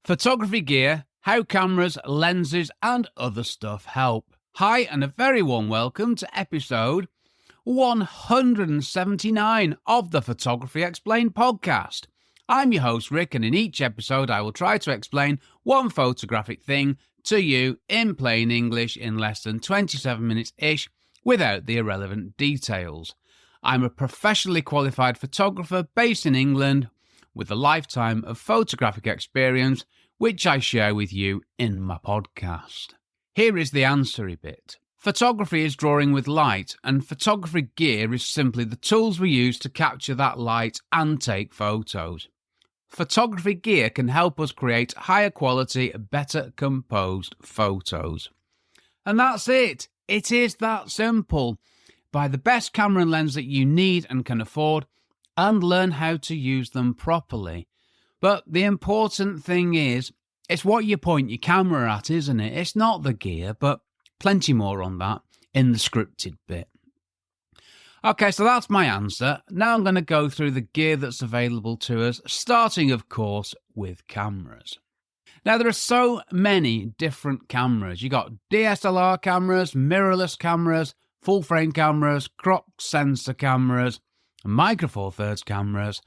Photography gear, how cameras, lenses and other stuff help. Hi and a very warm welcome to episode 179 of the Photography Explained podcast. I'm your host Rick, and in each episode I will try to explain one photographic thing to you in plain English in less than 27 minutes-ish without the irrelevant details. I'm a professionally qualified photographer based in England with a lifetime of photographic experience, which I share with you in my podcast. Here is the answery bit. Photography is drawing with light, and photography gear is simply the tools we use to capture that light and take photos. Photography gear can help us create higher quality, better composed photos. And that's it. It is that simple. Buy the best camera and lens that you need and can afford, and learn how to use them properly. But the important thing is, it's what you point your camera at, isn't it? It's not the gear, but plenty more on that in the scripted bit. Okay, so that's my answer. Now I'm going to go through the gear that's available to us, starting, of course, with cameras. Now, there are so many different cameras. You got DSLR cameras, mirrorless cameras, full-frame cameras, crop sensor cameras, Micro Four Thirds cameras,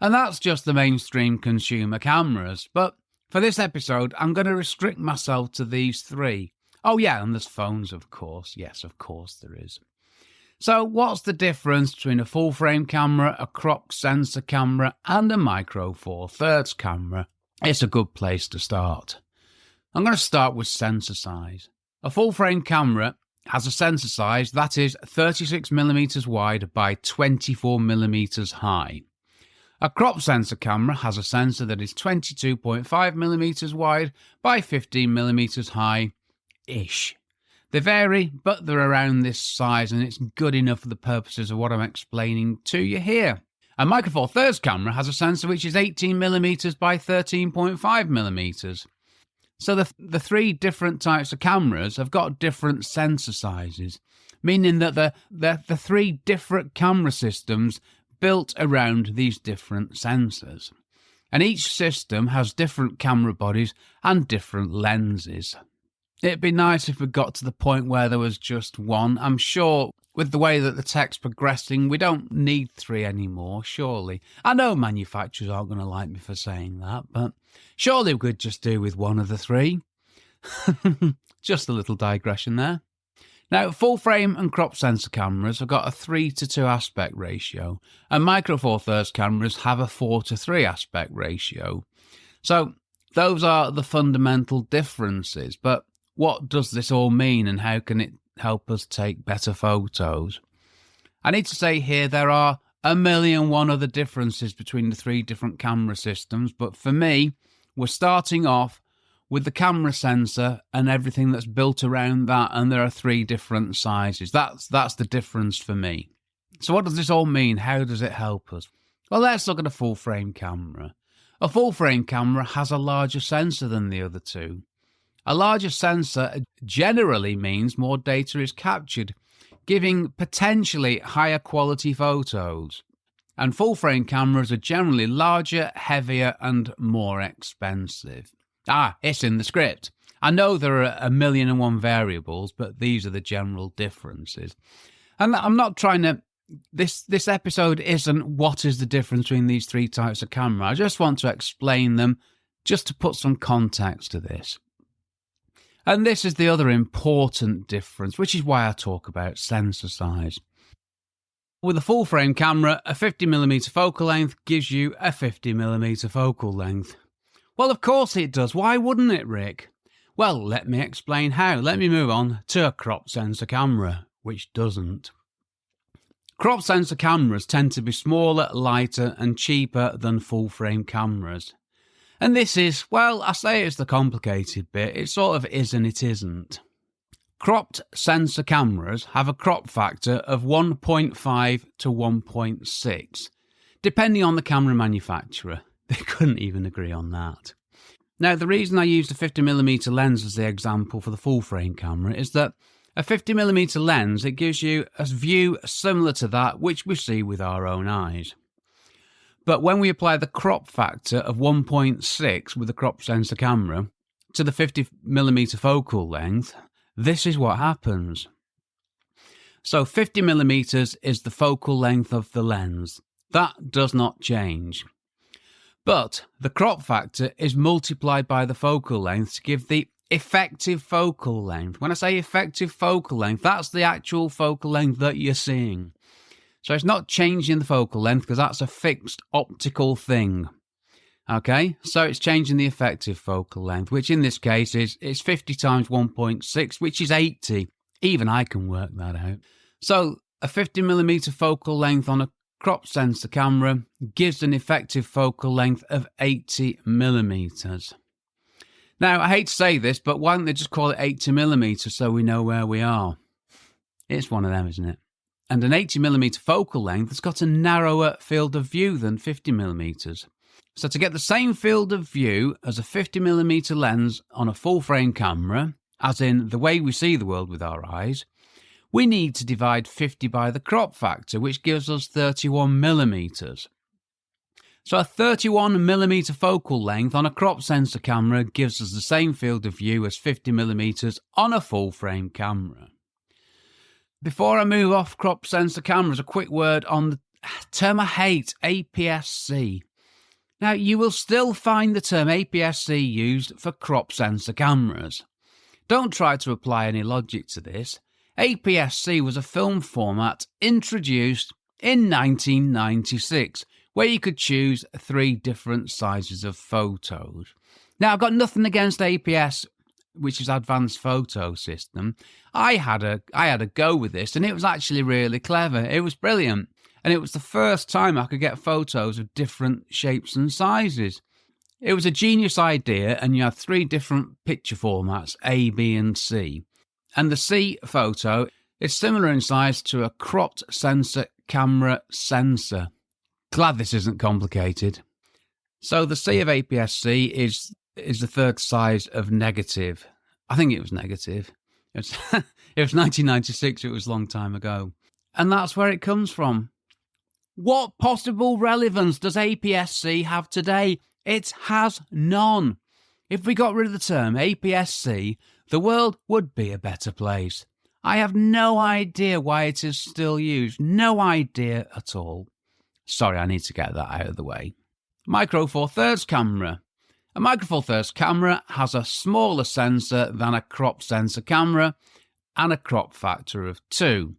and that's just the mainstream consumer cameras. But for this episode, I'm going to restrict myself to these three. Oh yeah, and there's phones, of course. Yes, of course there is. So what's the difference between a full-frame camera, a crop sensor camera, and a Micro Four Thirds camera? It's a good place to start. I'm going to start with sensor size. A full-frame camera has a sensor size that is 36mm wide by 24mm high. A crop sensor camera has a sensor that is 22.5mm wide by 15mm high-ish. They vary, but they're around this size, and it's good enough for the purposes of what I'm explaining to you here. A Micro Four Thirds camera has a sensor which is 18mm by 13.5mm. So the three different types of cameras have got different sensor sizes, meaning that the three different camera systems built around these different sensors. And each system has different camera bodies and different lenses. It'd be nice if we got to the point where there was just one. I'm sure with the way that the tech's progressing, we don't need three anymore, surely. I know manufacturers aren't going to like me for saying that, but surely we could just do with one of the three. Just a little digression there. Now, full frame and crop sensor cameras have got a 3:2 aspect ratio, and Micro Four Thirds cameras have a 4:3 aspect ratio. So those are the fundamental differences, but what does this all mean, and how can it help us take better photos? I need to say here there are a million one other differences between the three different camera systems, but for me, we're starting off with the camera sensor and everything that's built around that, and there are three different sizes. That's the difference for me. So what does this all mean? How does it help us? Well, let's look at a full-frame camera. A full-frame camera has a larger sensor than the other two. A larger sensor generally means more data is captured, giving potentially higher quality photos. And full-frame cameras are generally larger, heavier, and more expensive. It's in the script. I know there are a million and one variables, but these are the general differences. And I'm not trying to... This episode isn't what is the difference between these three types of camera. I just want to explain them, just to put some context to this. And this is the other important difference, which is why I talk about sensor size. With a full-frame camera, a 50mm focal length gives you a 50mm focal length. Well, of course it does. Why wouldn't it, Rick? Well, let me explain how. Let me move on to a crop sensor camera, which doesn't. Crop sensor cameras tend to be smaller, lighter, and cheaper than full-frame cameras. And this is, well, I say it's the complicated bit. It sort of is and it isn't. Cropped sensor cameras have a crop factor of 1.5 to 1.6, depending on the camera manufacturer. They couldn't even agree on that. Now, the reason I used a 50mm lens as the example for the full-frame camera is that a 50mm lens, it gives you a view similar to that which we see with our own eyes. But when we apply the crop factor of 1.6 with the crop sensor camera to the 50mm focal length, this is what happens. So 50mm is the focal length of the lens. That does not change. But the crop factor is multiplied by the focal length to give the effective focal length. When I say effective focal length, that's the actual focal length that you're seeing. So it's not changing the focal length because that's a fixed optical thing. Okay, so it's changing the effective focal length, which in this case is 50 times 1.6, which is 80. Even I can work that out. So a 50mm focal length on a crop sensor camera gives an effective focal length of 80mm. Now, I hate to say this, but why don't they just call it 80mm so we know where we are? It's one of them, isn't it? And an 80mm focal length has got a narrower field of view than 50mm. So to get the same field of view as a 50mm lens on a full-frame camera, as in the way we see the world with our eyes, we need to divide 50 by the crop factor, which gives us 31mm. So a 31mm focal length on a crop sensor camera gives us the same field of view as 50mm on a full-frame camera. Before I move off crop sensor cameras, a quick word on the term I hate, APS-C. Now, you will still find the term APS-C used for crop sensor cameras. Don't try to apply any logic to this. APS-C was a film format introduced in 1996, where you could choose 3 different sizes of photos. Now, I've got nothing against APS, which is Advanced Photo System. I had a go with this, and it was actually really clever. It was brilliant, and it was the first time I could get photos of different shapes and sizes. It was a genius idea, and you had 3 different picture formats, A, B, and C. And the C photo is similar in size to a cropped sensor camera sensor. Glad this isn't complicated. So the C of APS-C is the third size of negative. I think it was negative. It was 1996, it was a long time ago. And that's where it comes from. What possible relevance does APS-C have today? It has none. If we got rid of the term APS-C, the world would be a better place. I have no idea why it is still used. No idea at all. Sorry, I need to get that out of the way. Micro Four Thirds camera. A Micro Four Thirds camera has a smaller sensor than a crop sensor camera and a crop factor of 2.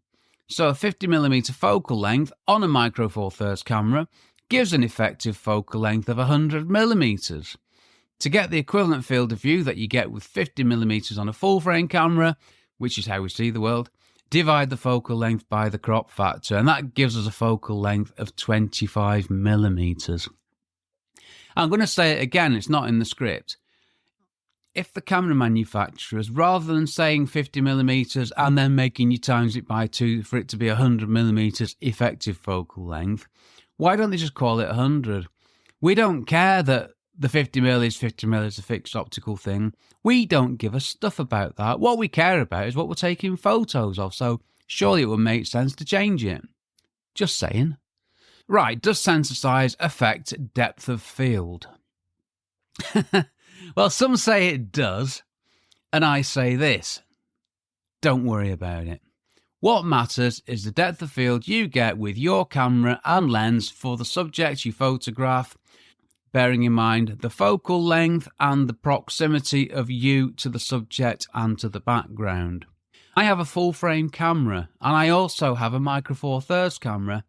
So a 50mm focal length on a Micro Four Thirds camera gives an effective focal length of 100mm. To get the equivalent field of view that you get with 50mm on a full-frame camera, which is how we see the world, divide the focal length by the crop factor, and that gives us a focal length of 25mm. I'm going to say it again, it's not in the script. If the camera manufacturers, rather than saying 50mm and then making you times it by 2 for it to be 100mm effective focal length, why don't they just call it 100? We don't care that the 50mm is 50mm is a fixed optical thing. We don't give a stuff about that. What we care about is what we're taking photos of, so surely it would make sense to change it. Just saying. Right, does sensor size affect depth of field? Well, some say it does, and I say this. Don't worry about it. What matters is the depth of field you get with your camera and lens for the subject you photograph, bearing in mind the focal length and the proximity of you to the subject and to the background. I have a full-frame camera, and I also have a Micro Four Thirds camera,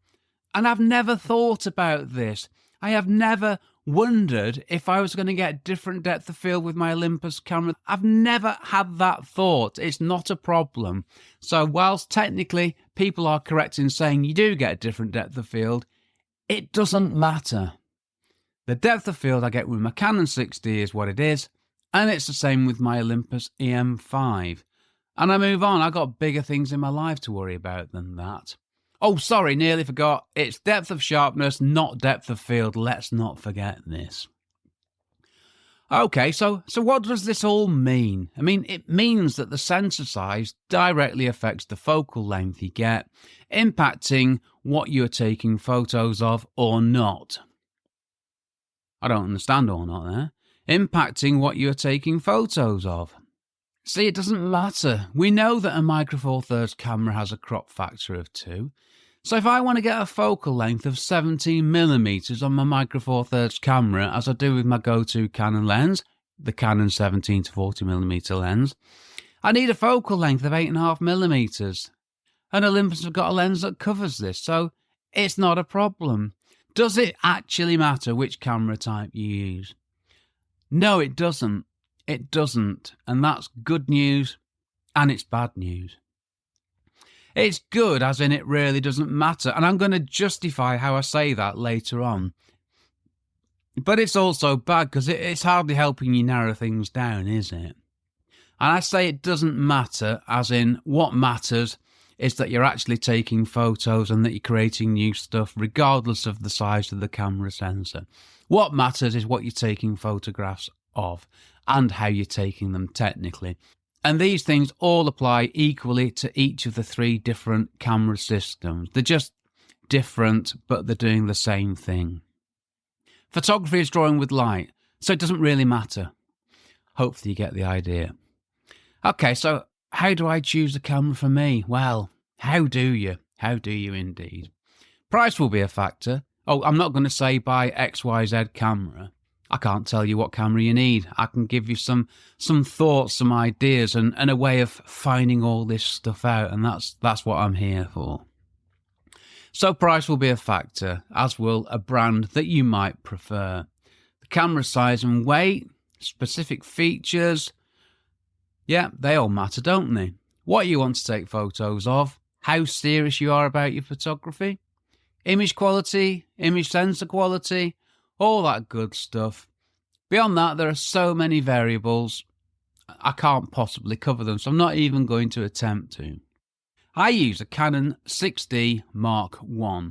and I've never thought about this. I have never wondered if I was going to get different depth of field with my Olympus camera. I've never had that thought. It's not a problem. So whilst technically people are correct in saying you do get a different depth of field, it doesn't matter. The depth of field I get with my Canon 6D is what it is, and it's the same with my Olympus EM5. And I move on. I've got bigger things in my life to worry about than that. Oh, sorry, nearly forgot. It's depth of sharpness, not depth of field. Let's not forget this. Okay, so what does this all mean? I mean, it means that the sensor size directly affects the focal length you get, impacting what you're taking photos of or not. I don't understand or not there. Impacting what you're taking photos of. See, it doesn't matter. We know that a Micro Four Thirds camera has a crop factor of 2. So if I want to get a focal length of 17mm on my Micro Four Thirds camera, as I do with my go-to Canon lens, the Canon 17 to 40mm lens, I need a focal length of 8.5mm. And Olympus have got a lens that covers this, so it's not a problem. Does it actually matter which camera type you use? No, it doesn't. It doesn't. And that's good news, and it's bad news. It's good, as in it really doesn't matter, and I'm going to justify how I say that later on. But it's also bad because it's hardly helping you narrow things down, is it? And I say it doesn't matter, as in what matters is that you're actually taking photos and that you're creating new stuff regardless of the size of the camera sensor. What matters is what you're taking photographs of and how you're taking them technically. And these things all apply equally to each of the 3 different camera systems. They're just different, but they're doing the same thing. Photography is drawing with light, so it doesn't really matter. Hopefully you get the idea. Okay, so how do I choose a camera for me? Well, how do you? How do you indeed? Price will be a factor. Oh, I'm not going to say buy XYZ camera. I can't tell you what camera you need. I can give you some thoughts, some ideas, and a way of finding all this stuff out, and that's what I'm here for. So price will be a factor, as will a brand that you might prefer. The camera size and weight, specific features, yeah, they all matter, don't they? What you want to take photos of, how serious you are about your photography, image quality, image sensor quality, all that good stuff. Beyond that, there are so many variables, I can't possibly cover them, so I'm not even going to attempt to. I use a Canon 6D Mark I.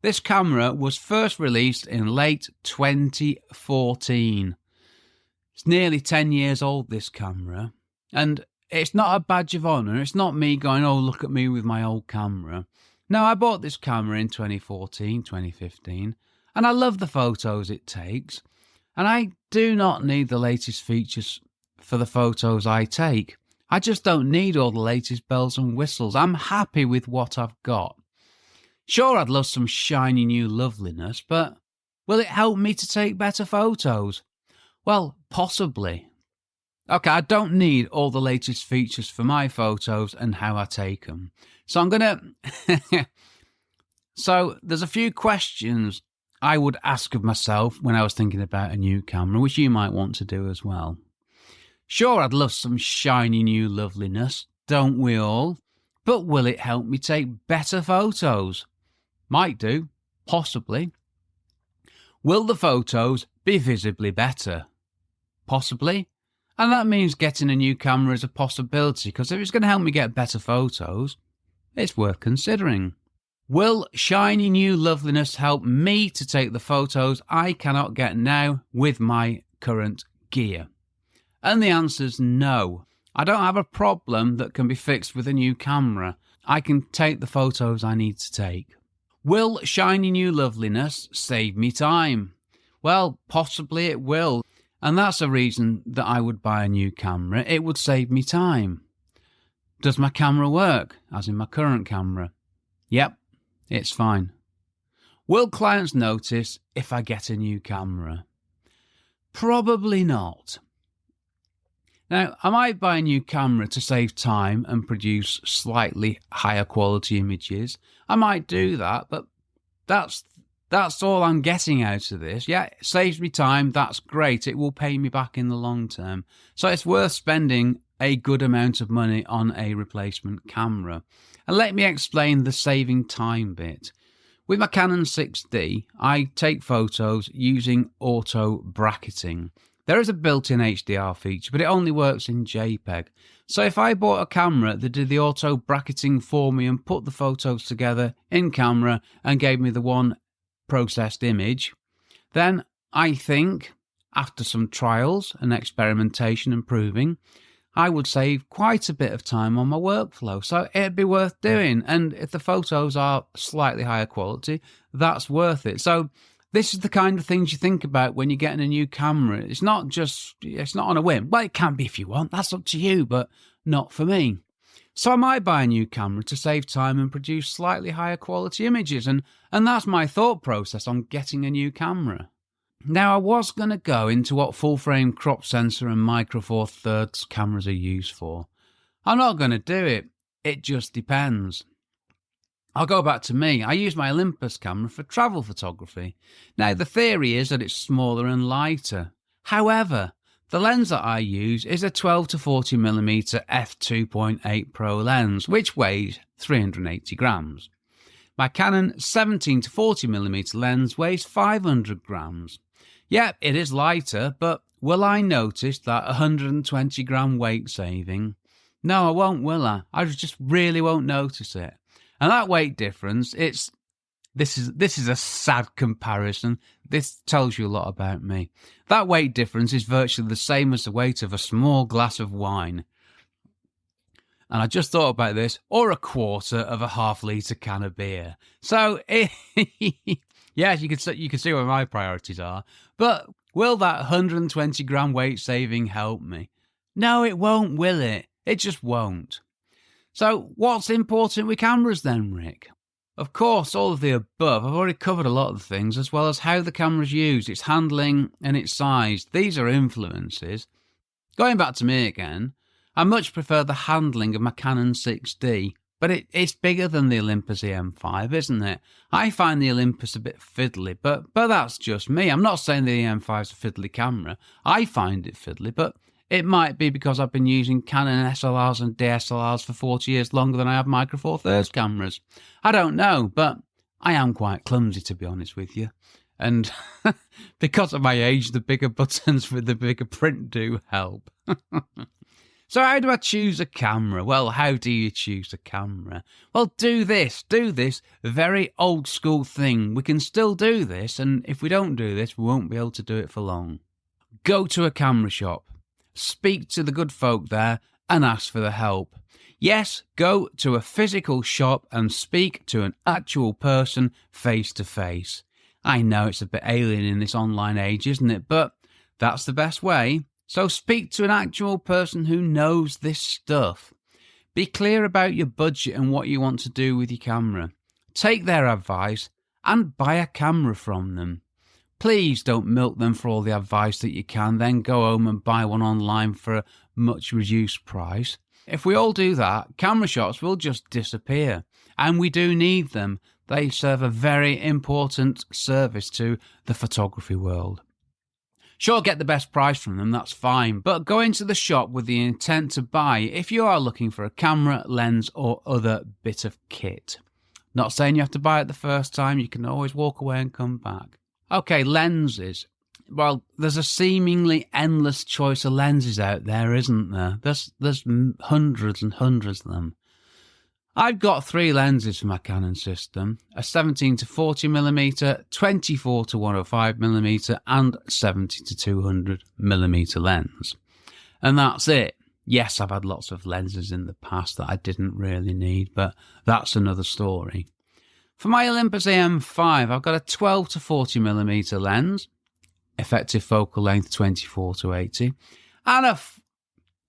This camera was first released in late 2014. It's nearly 10 years old, this camera, and it's not a badge of honour. It's not me going, oh, look at me with my old camera. No, I bought this camera in 2014, 2015, and I love the photos it takes. And I do not need the latest features for the photos I take. I just don't need all the latest bells and whistles. I'm happy with what I've got. Sure, I'd love some shiny new loveliness, but will it help me to take better photos? Well, possibly. Okay, I don't need all the latest features for my photos and how I take them. So I'm going to... So there's a few questions I would ask of myself when I was thinking about a new camera, which you might want to do as well. Sure, I'd love some shiny new loveliness, don't we all? But will it help me take better photos? Might do, possibly. Will the photos be visibly better? Possibly. And that means getting a new camera is a possibility, because if it's going to help me get better photos, it's worth considering. Will shiny new loveliness help me to take the photos I cannot get now with my current gear? And the answer's no. I don't have a problem that can be fixed with a new camera. I can take the photos I need to take. Will shiny new loveliness save me time? Well, possibly it will. And that's a reason that I would buy a new camera. It would save me time. Does my camera work, as in my current camera? Yep, it's fine. Will clients notice if I get a new camera? Probably not. Now, I might buy a new camera to save time and produce slightly higher quality images. I might do that, but that's all I'm getting out of this. Yeah, it saves me time. That's great. It will pay me back in the long term. So it's worth spending a good amount of money on a replacement camera. And let me explain the saving time bit. With my Canon 6D, I take photos using auto bracketing. There is a built-in HDR feature, but it only works in JPEG. So if I bought a camera that did the auto bracketing for me and put the photos together in camera and gave me the one processed image, then I think, after some trials and experimentation and proving, I would save quite a bit of time on my workflow. So it'd be worth doing. And if the photos are slightly higher quality, that's worth it. So This is the kind of things you think about when you're getting a new camera. It's not on a whim. Well, it can be if you want. That's up to you, but not for me. So I might buy a new camera to save time and produce slightly higher quality images. And that's my thought process on getting a new camera. Now, I was going to go into what full-frame crop sensor and micro four thirds cameras are used for. I'm not going to do it. It just depends. I'll go back to me. I use my Olympus camera for travel photography. Now, the theory is that it's smaller and lighter. However, the lens that I use is a 12 to 40mm f2.8 Pro lens, which weighs 380 grams. My Canon 17 to 40mm lens weighs 500 grams. Yep, it is lighter, but will I notice that 120 gram weight saving? No, I won't, will I? I just really won't notice it. And that weight difference, this is a sad comparison. This tells you a lot about me. That weight difference is virtually the same as the weight of a small glass of wine. And I just thought about this, or a quarter of a half-litre can of beer. So, yes, you can see where my priorities are. But will that 120 gram weight saving help me? No, it won't, will it? It just won't. So, what's important with cameras then, Rick? Of course, all of the above. I've already covered a lot of the things, as well as how the camera's used, its handling and its size. These are influences. Going back to me again, I much prefer the handling of my Canon 6D, but it's bigger than the Olympus EM5, isn't it? I find the Olympus a bit fiddly, but that's just me. I'm not saying the EM5's a fiddly camera. I find it fiddly, but it might be because I've been using Canon SLRs and DSLRs for 40 years longer than I have Micro Four Thirds cameras. I don't know, but I am quite clumsy, to be honest with you. And because of my age, the bigger buttons with the bigger print do help. So how do I choose a camera? Well, how do you choose a camera? Well, do this very old school thing. We can still do this, and if we don't do this, we won't be able to do it for long. Go to a camera shop. Speak to the good folk there and ask for the help. Yes, go to a physical shop and speak to an actual person face to face. I know it's a bit alien in this online age, isn't it? But that's the best way. So speak to an actual person who knows this stuff. Be clear about your budget and what you want to do with your camera. Take their advice and buy a camera from them. Please don't milk them for all the advice that you can, then go home and buy one online for a much reduced price. If we all do that, camera shops will just disappear. And we do need them. They serve a very important service to the photography world. Sure, get the best price from them, that's fine, but go into the shop with the intent to buy if you are looking for a camera, lens, or other bit of kit. Not saying you have to buy it the first time, you can always walk away and come back. Okay, lenses. Well, there's a seemingly endless choice of lenses out there, isn't there? There's hundreds and hundreds of them. I've got 3 lenses for my Canon system, a 17 to 40mm, 24 to 105mm and 70 to 200mm lens. And that's it. Yes, I've had lots of lenses in the past that I didn't really need, but that's another story. For my Olympus EM5, I've got a 12 to 40mm lens, effective focal length 24 to 80, and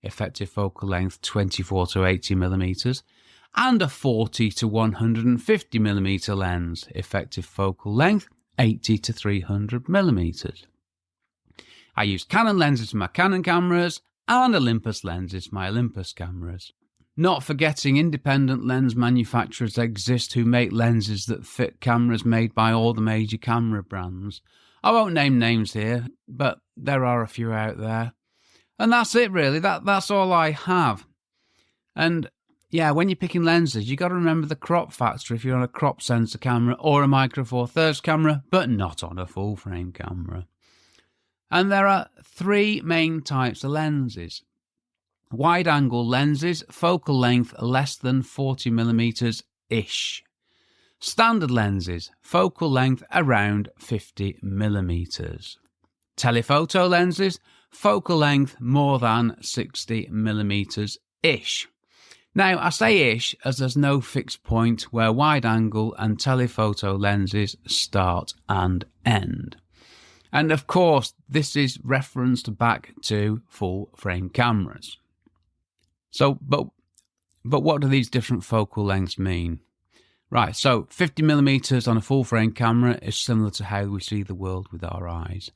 effective focal length 24 to 80mm, and a 40 to 150mm lens, effective focal length 80 to 300mm. I use Canon lenses for my Canon cameras and Olympus lenses for my Olympus cameras. Not forgetting independent lens manufacturers exist who make lenses that fit cameras made by all the major camera brands. I won't name names here, but there are a few out there. And that's it really, that's all I have. And yeah, when you're picking lenses, you got to remember the crop factor if you're on a crop sensor camera or a Micro Four Thirds camera, but not on a full frame camera. And there are 3 main types of lenses. Wide-angle lenses, focal length less than 40mm-ish. Standard lenses, focal length around 50mm. Telephoto lenses, focal length more than 60mm-ish. Now, I say ish as there's no fixed point where wide-angle and telephoto lenses start and end. And of course, this is referenced back to full-frame cameras. So, but what do these different focal lengths mean? Right, so 50mm on a full-frame camera is similar to how we see the world with our eyes.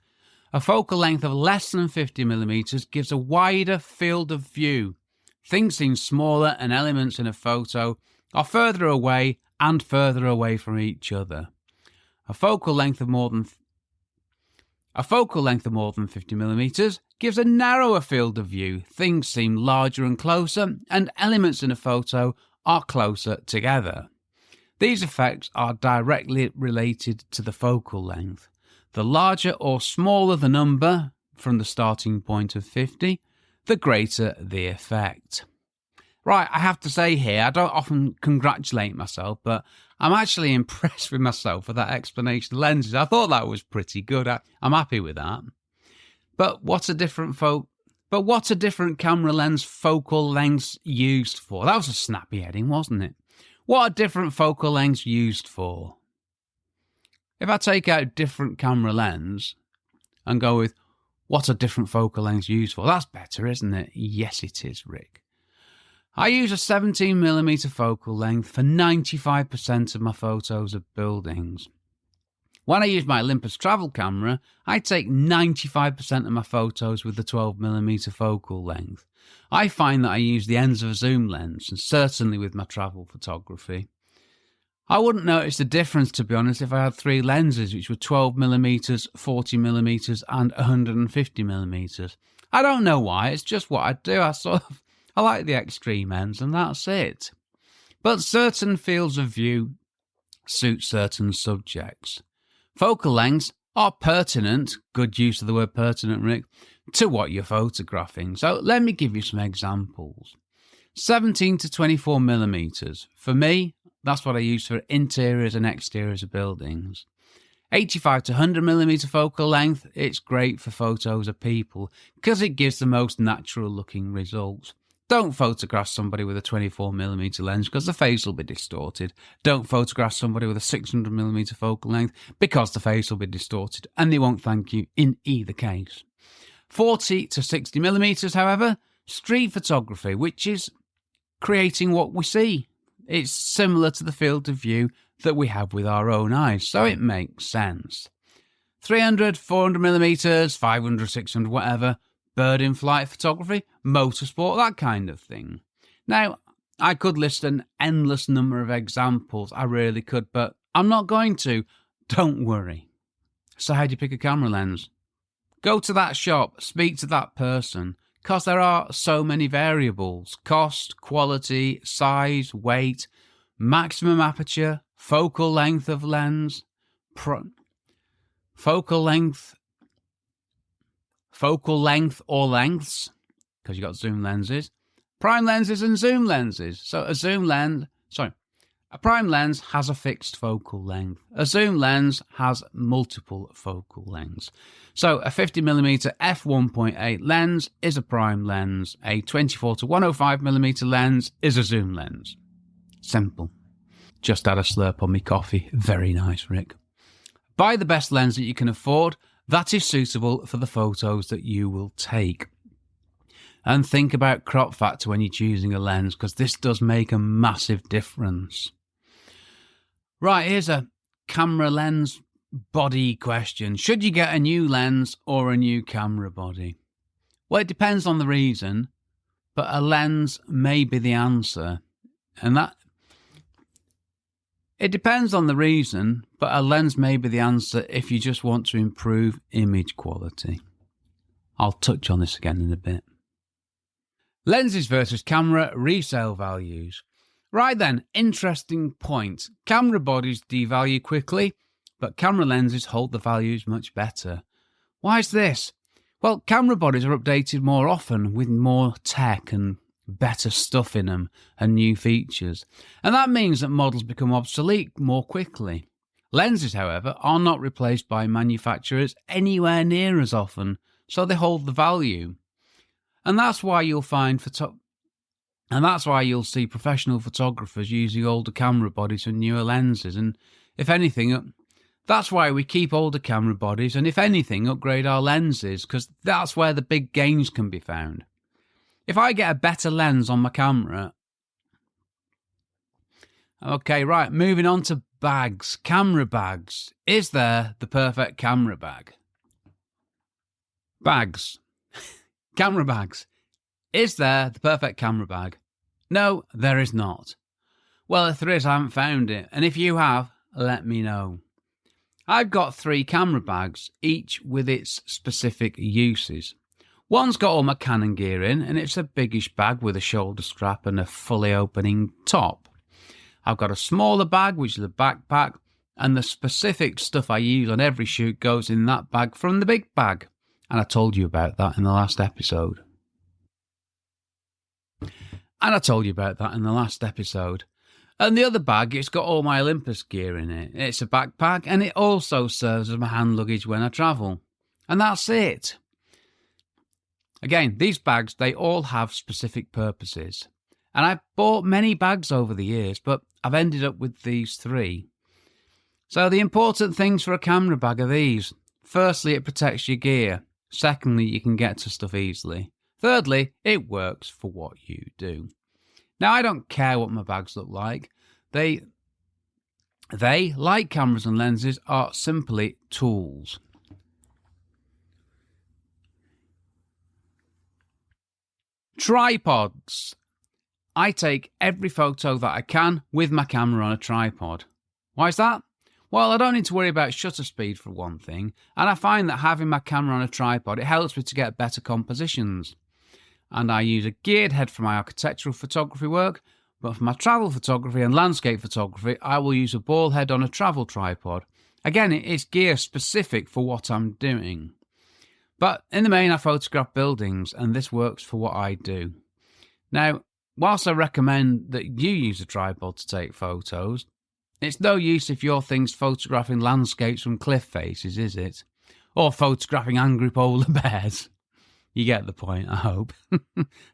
A focal length of less than 50mm gives a wider field of view. Things seem smaller and elements in a photo are further away and further away from each other. A focal length of more than 50mm gives a narrower field of view. Things seem larger and closer, and elements in a photo are closer together. These effects are directly related to the focal length. The larger or smaller the number from the starting point of 50, the greater the effect. Right, I have to say here, I don't often congratulate myself, but I'm actually impressed with myself for that explanation of lenses. I thought that was pretty good. I'm happy with that. But what's a different camera lens focal lengths used for? That was a snappy heading, wasn't it? What are different focal lengths used for? If I take out different camera lens and go with what are different focal lengths used for, that's better, isn't it? Yes, it is, Rick. I use a 17mm focal length for 95% of my photos of buildings. When I use my Olympus travel camera, I take 95% of my photos with the 12mm focal length. I find that I use the ends of a zoom lens, and certainly with my travel photography. I wouldn't notice the difference, to be honest, if I had three lenses, which were 12mm, 40mm and 150mm. I don't know why, it's just what I do. I like the extreme ends, and that's it. But certain fields of view suit certain subjects. Focal lengths are pertinent, good use of the word pertinent, Rick, to what you're photographing. So let me give you some examples. 17 to 24mm. For me, that's what I use for interiors and exteriors of buildings. 85 to 100mm focal length, it's great for photos of people because it gives the most natural looking results. Don't photograph somebody with a 24mm lens because the face will be distorted. Don't photograph somebody with a 600mm focal length because the face will be distorted and they won't thank you in either case. 40 to 60mm, however, street photography, which is creating what we see. It's similar to the field of view that we have with our own eyes, so it makes sense. 300, 400mm, 500, 600, whatever, bird in flight photography, motorsport, that kind of thing. Now, I could list an endless number of examples, I really could, but I'm not going to. Don't worry. So how do you pick a camera lens? Go to that shop, speak to that person, because there are so many variables: cost, quality, size, weight, maximum aperture, focal length of lens, focal length or lengths, because you've got zoom lenses, prime lenses and zoom lenses. So a prime lens has a fixed focal length. A zoom lens has multiple focal lengths. So a 50mm f1.8 lens is a prime lens. A 24 to 105mm lens is a zoom lens. Simple. Just had a slurp on me coffee. Very nice, Rick. Buy the best lens that you can afford that is suitable for the photos that you will take. And think about crop factor when you're choosing a lens, because this does make a massive difference. Right, here's a camera lens body question. Should you get a new lens or a new camera body? Well, it depends on the reason, but a lens may be the answer. It depends on the reason, but a lens may be the answer if you just want to improve image quality. I'll touch on this again in a bit. Lenses versus camera resale values. Right then, interesting point. Camera bodies devalue quickly, but camera lenses hold the values much better. Why is this? Well, camera bodies are updated more often with more tech and better stuff in them and new features. And that means that models become obsolete more quickly. Lenses, however, are not replaced by manufacturers anywhere near as often, so they hold the value. And that's why you'll find And that's why you'll see professional photographers using older camera bodies and newer lenses. And if anything, that's why we keep older camera bodies and, if anything, upgrade our lenses, because that's where the big gains can be found. If I get a better lens on my camera... Okay, right, moving on to bags. Camera bags. Is there the perfect camera bag? Bags. Camera bags. Is there the perfect camera bag? No, there is not. Well, if there is, I haven't found it. And if you have, let me know. I've got 3 camera bags, each with its specific uses. One's got all my Canon gear in, and it's a biggish bag with a shoulder strap and a fully opening top. I've got a smaller bag, which is a backpack, and the specific stuff I use on every shoot goes in that bag from the big bag. And I told you about that in the last episode. And the other bag, it's got all my Olympus gear in it. It's a backpack, and it also serves as my hand luggage when I travel. And that's it. Again, these bags, they all have specific purposes. And I've bought many bags over the years, but I've ended up with these 3. So the important things for a camera bag are these. Firstly, it protects your gear. Secondly, you can get to stuff easily. Thirdly, it works for what you do. Now, I don't care what my bags look like. They, like cameras and lenses, are simply tools. Tripods. I take every photo that I can with my camera on a tripod. Why is that? Well, I don't need to worry about shutter speed for one thing, and I find that having my camera on a tripod, it helps me to get better compositions. And I use a geared head for my architectural photography work, but for my travel photography and landscape photography, I will use a ball head on a travel tripod. Again, it's gear specific for what I'm doing. But in the main, I photograph buildings, and this works for what I do. Now, whilst I recommend that you use a tripod to take photos, it's no use if your thing's photographing landscapes from cliff faces, is it? Or photographing angry polar bears. You get the point, I hope.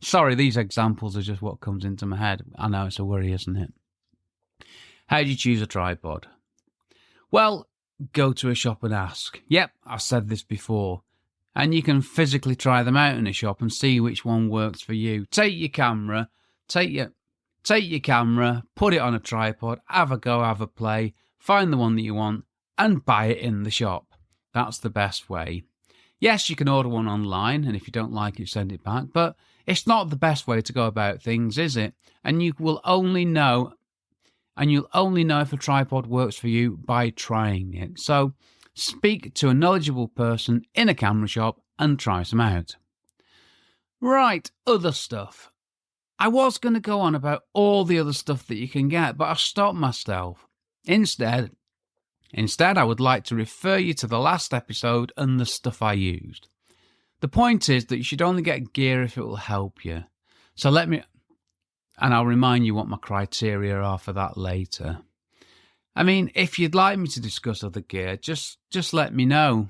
Sorry, these examples are just what comes into my head. I know it's a worry, isn't it? How do you choose a tripod? Well, go to a shop and ask. Yep, I've said this before. And you can physically try them out in a shop and see which one works for you. Take your camera, put it on a tripod, have a go, have a play, find the one that you want, and buy it in the shop. That's the best way. Yes, you can order one online, and if you don't like it, send it back, but it's not the best way to go about things, is it? And you'll only know if a tripod works for you by trying it. So speak to a knowledgeable person in a camera shop and try some out. Right, other stuff. I was going to go on about all the other stuff that you can get, but I stopped myself. Instead, I would like to refer you to the last episode and the stuff I used. The point is that you should only get gear if it will help you. So I'll remind you what my criteria are for that later. I mean, if you'd like me to discuss other gear, just let me know.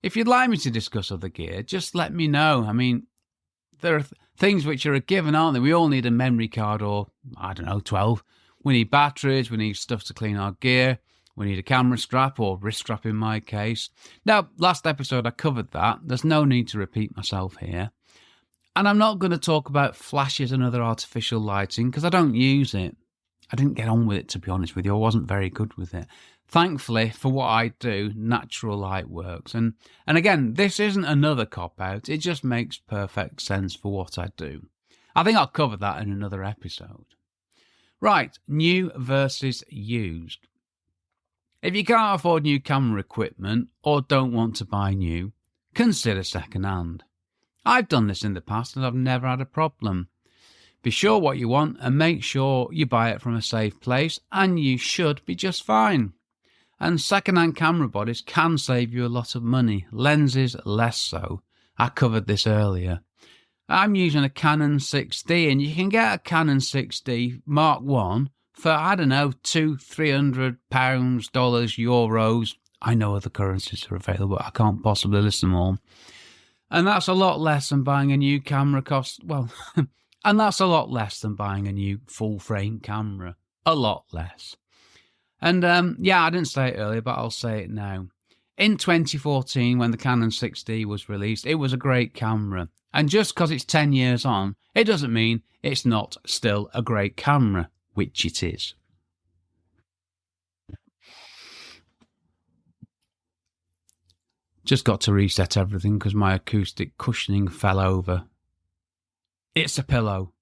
If you'd like me to discuss other gear, just let me know. I mean, there are things which are a given, aren't they? We all need a memory card or, 12. We need batteries, we need stuff to clean our gear, we need a camera strap or wrist strap in my case. Now, last episode I covered that. There's no need to repeat myself here. And I'm not going to talk about flashes and other artificial lighting because I don't use it. I didn't get on with it, to be honest with you. I wasn't very good with it. Thankfully, for what I do, natural light works. And again, this isn't another cop-out. It just makes perfect sense for what I do. I think I'll cover that in another episode. Right, new versus used. If you can't afford new camera equipment or don't want to buy new, consider second-hand. I've done this in the past and I've never had a problem. Be sure what you want and make sure you buy it from a safe place and you should be just fine. And second-hand camera bodies can save you a lot of money, lenses less so. I covered this earlier. I'm using a Canon 6D and you can get a Canon 6D Mark 1 for, £200-300, dollars, euros. I know other currencies are available, I can't possibly list them all. And that's a lot less than buying a new camera costs, well, And that's a lot less than buying a new full-frame camera. A lot less. And I didn't say it earlier, but I'll say it now. In 2014, when the Canon 6D was released, it was a great camera. And just because it's 10 years on, it doesn't mean it's not still a great camera, which it is. Just got to reset everything because my acoustic cushioning fell over. It's a pillow.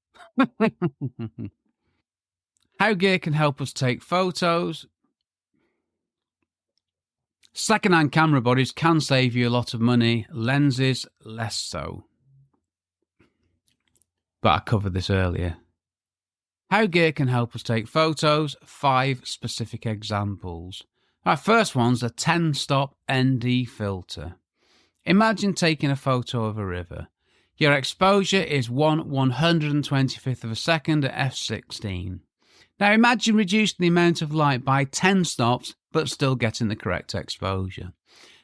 How gear can help us take photos. Second-hand camera bodies can save you a lot of money, lenses less so. But I covered this earlier. How gear can help us take photos, 5 specific examples. Our first one's a 10-stop ND filter. Imagine taking a photo of a river. Your exposure is 1/125th of a second at f/16. Now imagine reducing the amount of light by 10 stops but still getting the correct exposure.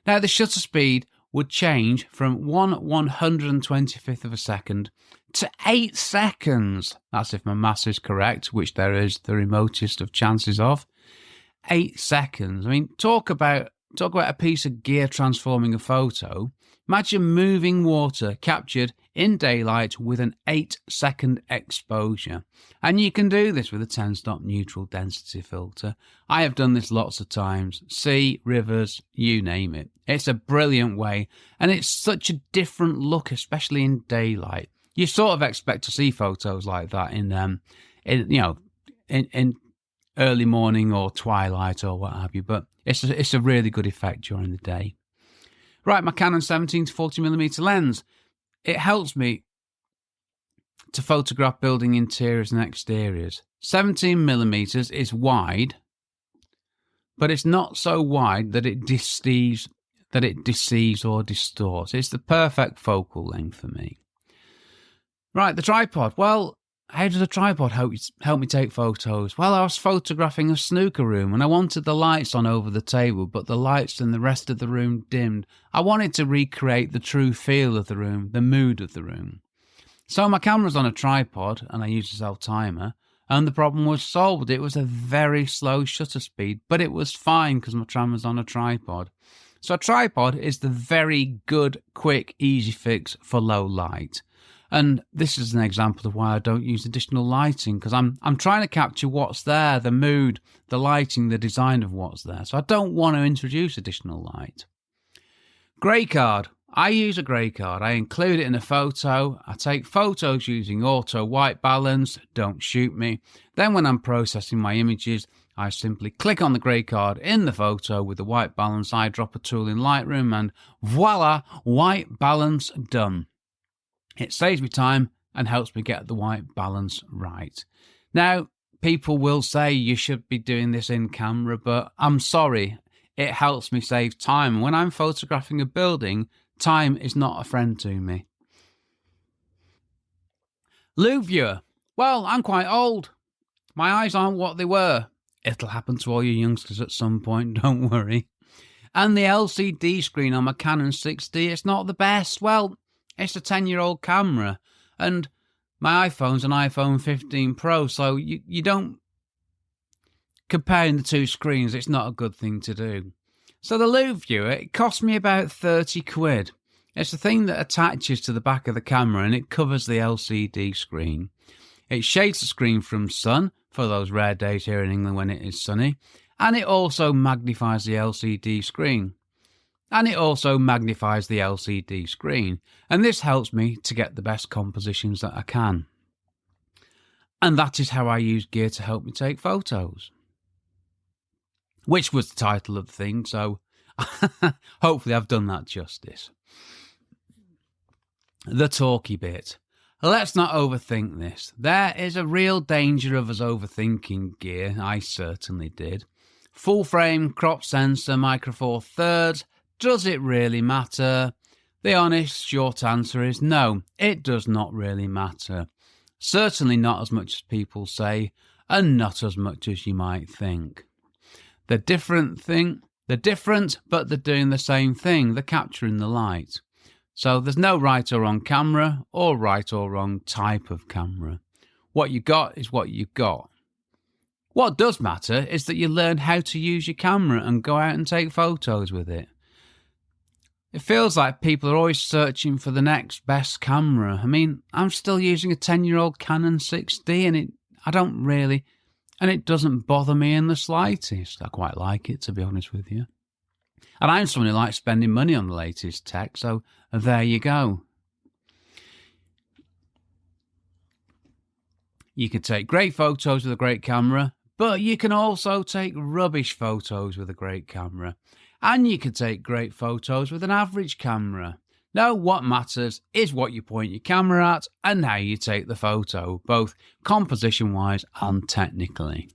Now the shutter speed would change from 1/125th of a second to 8 seconds. That's if my maths is correct, which there is the remotest of chances of. 8 seconds. I mean, talk about a piece of gear transforming a photo. Imagine moving water captured in daylight with an 8-second exposure. And you can do this with a 10-stop neutral density filter. I have done this lots of times. Sea, rivers, you name it. It's a brilliant way, and it's such a different look, especially in daylight. You sort of expect to see photos like that in early morning or twilight or what have you, but it's a really good effect during the day. Right, my Canon 17 to 40mm lens. It helps me to photograph building interiors and exteriors. 17mm is wide, but it's not so wide that it deceives or distorts. It's the perfect focal length for me. Right, the tripod. Well, how does a tripod help me take photos? Well, I was photographing a snooker room and I wanted the lights on over the table, but the lights in the rest of the room dimmed. I wanted to recreate the true feel of the room, the mood of the room. So my camera's on a tripod and I used a self-timer, and the problem was solved. It was a very slow shutter speed, but it was fine because my camera's on a tripod. So a tripod is the very good, quick, easy fix for low light. And this is an example of why I don't use additional lighting, because I'm trying to capture what's there, the mood, the lighting, the design of what's there. So I don't want to introduce additional light. Grey card. I use a grey card. I include it in a photo. I take photos using auto white balance. Don't shoot me. Then when I'm processing my images, I simply click on the grey card in the photo with the white balance eyedropper tool in Lightroom, and voila, white balance done. It saves me time and helps me get the white balance right. Now, people will say you should be doing this in camera, but I'm sorry, it helps me save time. When I'm photographing a building, time is not a friend to me. Loupe viewer. Well, I'm quite old. My eyes aren't what they were. It'll happen to all you youngsters at some point, don't worry. And the LCD screen on my Canon 6D, it's not the best. Well, it's a 10-year-old camera, and my iPhone's an iPhone 15 Pro, so you don't... Comparing the two screens, it's not a good thing to do. So the loupe viewer, it cost me about 30 quid. It's a thing that attaches to the back of the camera, and it covers the LCD screen. It shades the screen from sun, for those rare days here in England when it is sunny, and it also magnifies the LCD screen. And this helps me to get the best compositions that I can. And that is how I use gear to help me take photos. Which was the title of the thing, so hopefully I've done that justice. The talky bit. Let's not overthink this. There is a real danger of us overthinking gear. I certainly did. Full frame, crop sensor, micro four thirds. Does it really matter? The honest, short answer is no, it does not really matter. Certainly not as much as people say, and not as much as you might think. They're different, but they're doing the same thing. They're capturing the light. So there's no right or wrong camera or right or wrong type of camera. What you got is what you got. What does matter is that you learn how to use your camera and go out and take photos with it. It feels like people are always searching for the next best camera. I mean, I'm still using a 10-year-old Canon 6D and it doesn't bother me in the slightest. I quite like it, to be honest with you. And I'm someone who likes spending money on the latest tech, so there you go. You can take great photos with a great camera, but you can also take rubbish photos with a great camera. And you can take great photos with an average camera. No, what matters is what you point your camera at and how you take the photo, both composition-wise and technically.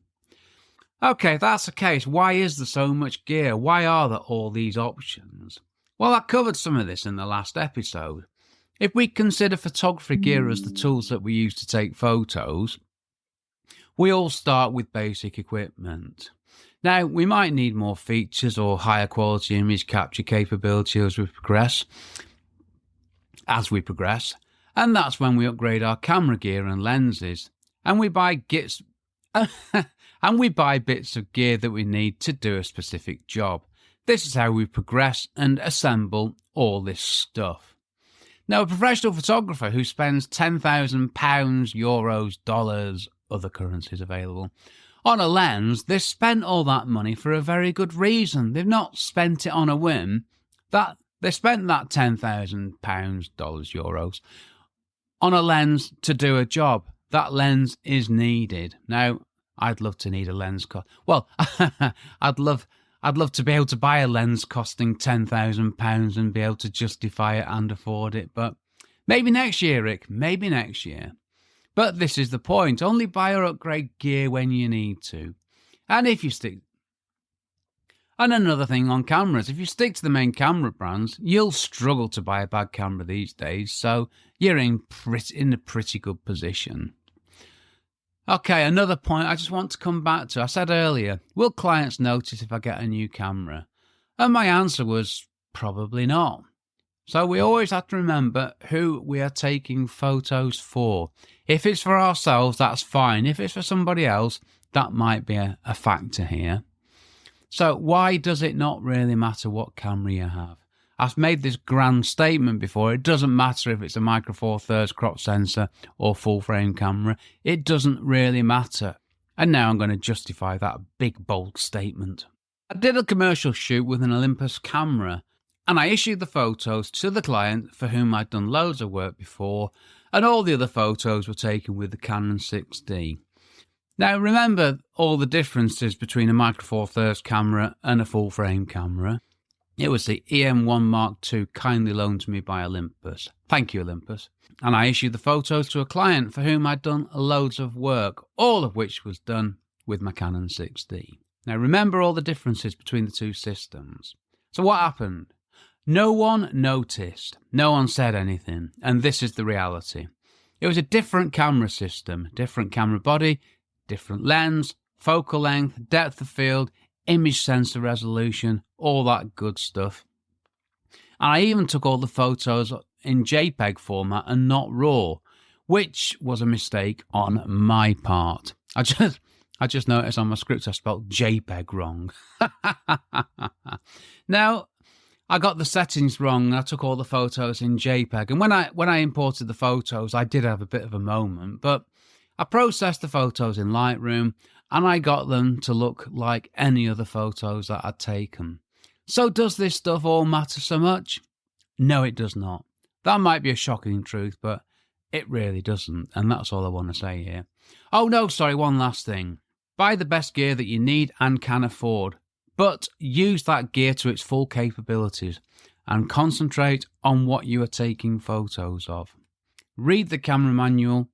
Okay, if that's the case, why is there so much gear? Why are there all these options? Well, I covered some of this in the last episode. If we consider photography gear as the tools that we use to take photos, we all start with basic equipment. Now, we might need more features or higher quality image capture capability as we progress, and that's when we upgrade our camera gear and lenses, and we buy bits of gear that we need to do a specific job. This is how we progress and assemble all this stuff. Now, a professional photographer who spends £10,000, euros, dollars, other currencies available, on a lens, they've spent all that money for a very good reason. They've not spent it on a whim. They spent that £10,000, dollars, euros, on a lens to do a job. That lens is needed. Now, I'd love to need a lens. I'd love to be able to buy a lens costing £10,000 and be able to justify it and afford it. But maybe next year, Rick. Maybe next year. But this is the point. Only buy or upgrade gear when you need to. And another thing on cameras, if you stick to the main camera brands, you'll struggle to buy a bad camera these days, so you're in a pretty good position. Okay, another point I just want to come back to. I said earlier, will clients notice if I get a new camera? And my answer was probably not. So we always have to remember who we are taking photos for. If it's for ourselves, that's fine. If it's for somebody else, that might be a factor here. So why does it not really matter what camera you have? I've made this grand statement before. It doesn't matter if it's a Micro Four Thirds crop sensor or full frame camera. It doesn't really matter. And now I'm going to justify that big bold statement. I did a commercial shoot with an Olympus camera, and I issued the photos to the client for whom I'd done loads of work before, and all the other photos were taken with the Canon 6D. Now remember all the differences between a Micro Four Thirds camera and a full frame camera. It was the EM1 Mark II kindly loaned to me by Olympus. Thank you, Olympus. And I issued the photos to a client for whom I'd done loads of work, all of which was done with my Canon 6D. Now remember all the differences between the two systems. So what happened? No one noticed. No one said anything. And this is the reality. It was a different camera system, different camera body, different lens, focal length, depth of field, image sensor resolution, all that good stuff. And I even took all the photos in JPEG format and not RAW, which was a mistake on my part. I just noticed on my script I spelled JPEG wrong. Now, I got the settings wrong and I took all the photos in JPEG. And when I imported the photos, I did have a bit of a moment, but I processed the photos in Lightroom and I got them to look like any other photos that I'd taken. So does this stuff all matter so much? No, it does not. That might be a shocking truth, but it really doesn't. And that's all I want to say here. Oh no, sorry, one last thing. Buy the best gear that you need and can afford, but use that gear to its full capabilities and concentrate on what you are taking photos of. Read the camera manual.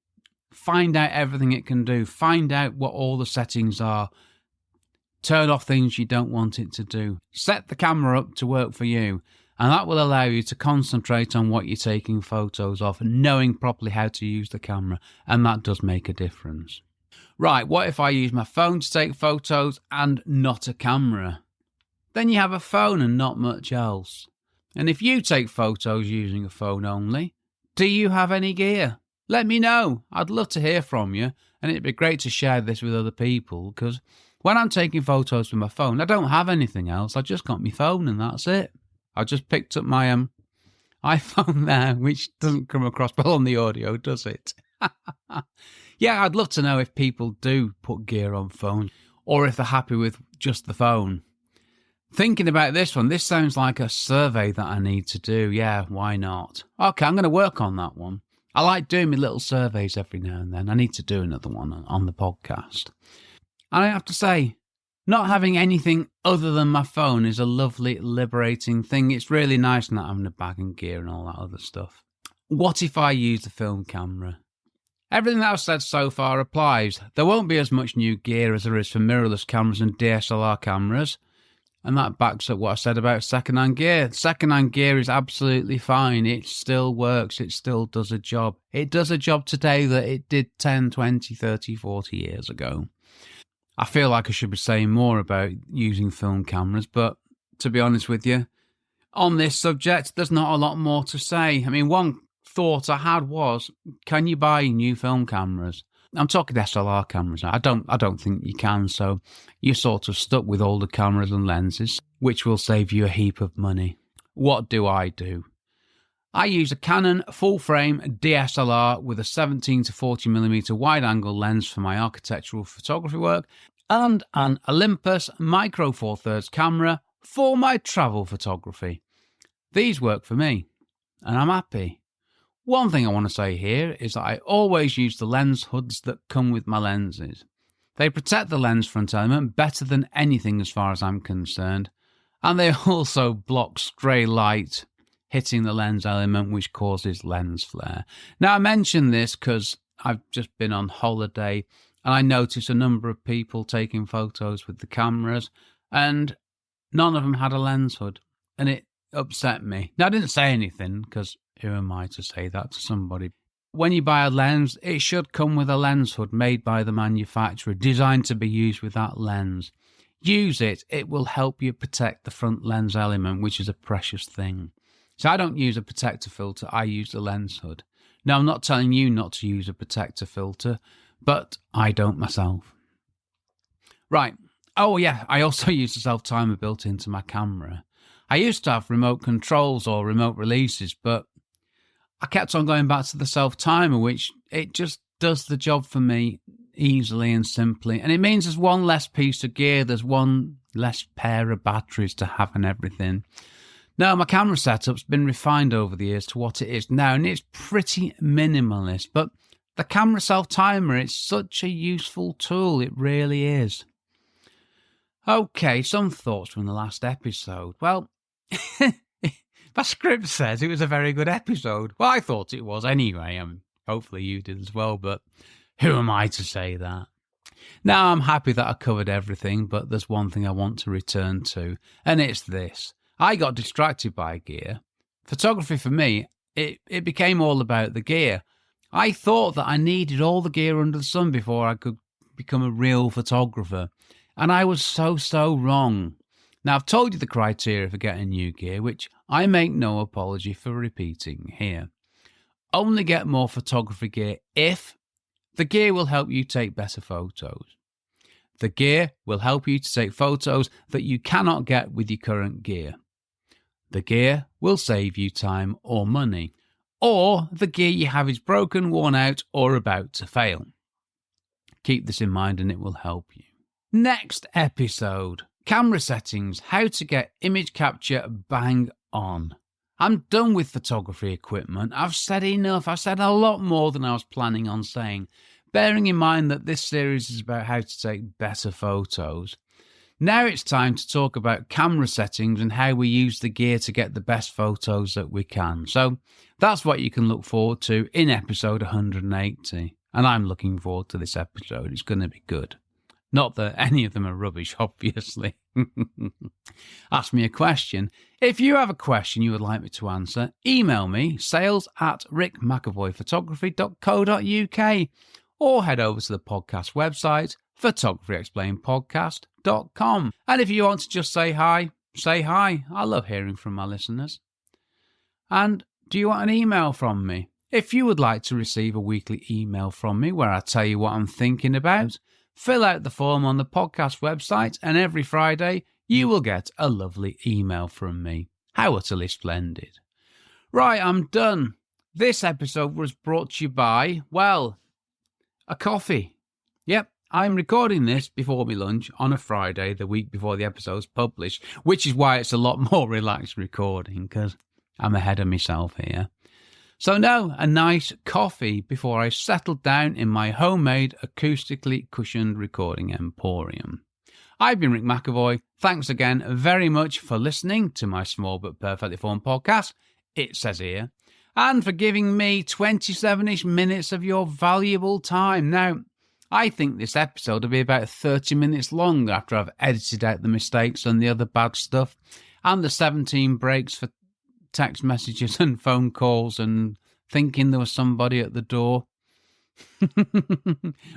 Find out everything it can do. Find out what all the settings are. Turn off things you don't want it to do. Set the camera up to work for you, and that will allow you to concentrate on what you're taking photos of, knowing properly how to use the camera, and that does make a difference. Right, what if I use my phone to take photos and not a camera? Then you have a phone and not much else. And if you take photos using a phone only, do you have any gear? Let me know. I'd love to hear from you, and it'd be great to share this with other people, because when I'm taking photos with my phone, I don't have anything else. I just got my phone and that's it. I just picked up my iPhone there, which doesn't come across well on the audio, does it? Yeah, I'd love to know if people do put gear on phones or if they're happy with just the phone. Thinking about this one, this sounds like a survey that I need to do. Yeah, why not? Okay, I'm going to work on that one. I like doing my little surveys every now and then. I need to do another one on the podcast. And I have to say, not having anything other than my phone is a lovely, liberating thing. It's really nice not having a bag and gear and all that other stuff. What if I use the film camera? Everything that I've said so far applies. There won't be as much new gear as there is for mirrorless cameras and DSLR cameras. And that backs up what I said about second-hand gear. Second-hand gear is absolutely fine. It still works. It still does a job. It does a job today that it did 10, 20, 30, 40 years ago. I feel like I should be saying more about using film cameras, but to be honest with you, on this subject, there's not a lot more to say. I mean, one thought I had was, can you buy new film cameras? I'm talking SLR cameras now. I don't think you can, so you're sort of stuck with older cameras and lenses, which will save you a heap of money. What do? I use a Canon full-frame DSLR with a 17 to 40mm wide-angle lens for my architectural photography work and an Olympus Micro Four Thirds camera for my travel photography. These work for me, and I'm happy. One thing I want to say here is that I always use the lens hoods that come with my lenses. They protect the lens front element better than anything as far as I'm concerned, and they also block stray light hitting the lens element, which causes lens flare. Now, I mention this because I've just been on holiday and I noticed a number of people taking photos with the cameras and none of them had a lens hood, and it upset me. Now, I didn't say anything because who am I to say that to somebody? When you buy a lens, it should come with a lens hood made by the manufacturer, designed to be used with that lens. Use it. It will help you protect the front lens element, which is a precious thing. So I don't use a protector filter, I use the lens hood. Now, I'm not telling you not to use a protector filter, but I don't myself. Right. Oh, yeah, I also use the self-timer built into my camera. I used to have remote controls or remote releases, but I kept on going back to the self-timer, which it just does the job for me easily and simply. And it means there's one less piece of gear, there's one less pair of batteries to have and everything. Now, my camera setup's been refined over the years to what it is now, and it's pretty minimalist. But the camera self-timer, it's such a useful tool, it really is. Okay, some thoughts from the last episode. Well, my script says it was a very good episode. Well, I thought it was anyway. Hopefully you did as well, but who am I to say that? Now, I'm happy that I covered everything, but there's one thing I want to return to, and it's this. I got distracted by gear. Photography for me, it became all about the gear. I thought that I needed all the gear under the sun before I could become a real photographer, and I was so wrong. Now, I've told you the criteria for getting new gear, which I make no apology for repeating here. Only get more photography gear if the gear will help you take better photos. The gear will help you to take photos that you cannot get with your current gear. The gear will save you time or money. Or the gear you have is broken, worn out, or about to fail. Keep this in mind and it will help you. Next episode. Camera settings, how to get image capture bang on. I'm done with photography equipment. I've said enough. I've said a lot more than I was planning on saying, bearing in mind that this series is about how to take better photos. Now it's time to talk about camera settings and how we use the gear to get the best photos that we can. So that's what you can look forward to in episode 180. And I'm looking forward to this episode. It's going to be good. Not that any of them are rubbish, obviously. Ask me a question. If you have a question you would like me to answer, email me, sales@rickmcavoyphotography.co.uk, or head over to the podcast website, photographyexplainedpodcast.com. And if you want to just say hi, say hi. I love hearing from my listeners. And do you want an email from me? If you would like to receive a weekly email from me where I tell you what I'm thinking about, fill out the form on the podcast website, and every Friday you will get a lovely email from me. How utterly splendid. Right, I'm done. This episode was brought to you by, well, a coffee. Yep, I'm recording this before my lunch on a Friday, the week before the episode's published, which is why it's a lot more relaxed recording, because I'm ahead of myself here. So no, a nice coffee before I settled down in my homemade acoustically cushioned recording emporium. I've been Rick McAvoy. Thanks again very much for listening to my small but perfectly formed podcast, It Says Here, and for giving me 27-ish minutes of your valuable time. Now, I think this episode will be about 30 minutes long after I've edited out the mistakes and the other bad stuff, and the 17 breaks for text messages and phone calls and thinking there was somebody at the door.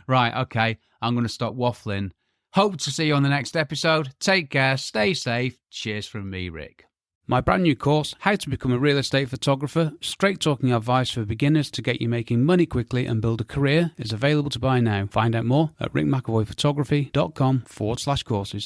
Right, okay, I'm going to stop waffling. Hope to see you on the next episode. Take care, stay safe. Cheers from me, Rick. My brand new course, How to Become a Real Estate Photographer, straight talking advice for beginners to get you making money quickly and build a career, is available to buy now. Find out more at rickmcavoyphotography.com/courses.